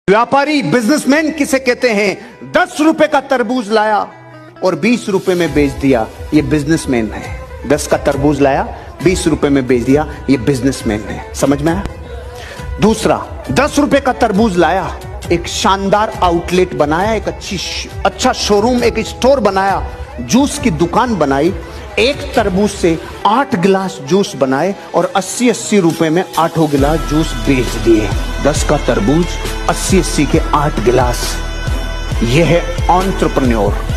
व्यापारी बिजनेसमैन किसे कहते हैं? 10 रुपए का तरबूज लाया और 20 रुपए में बेच दिया, ये बिजनेसमैन है। 10 का तरबूज लाया, 20 रुपए में बेच दिया, ये बिजनेसमैन है। समझ में आया? दूसरा, 10 रुपए का तरबूज लाया, एक शानदार आउटलेट बनाया, एक अच्छा शोरूम, एक स्टोर बनाया, जूस की दुकान बनाई, एक तरबूज से 8 गिलास जूस बनाए और 80-80 रुपए में 8 गिलास जूस बेच दिए। 10 का तरबूज, 80-80 के 8 गिलास। यह है एंटरप्रेन्योर।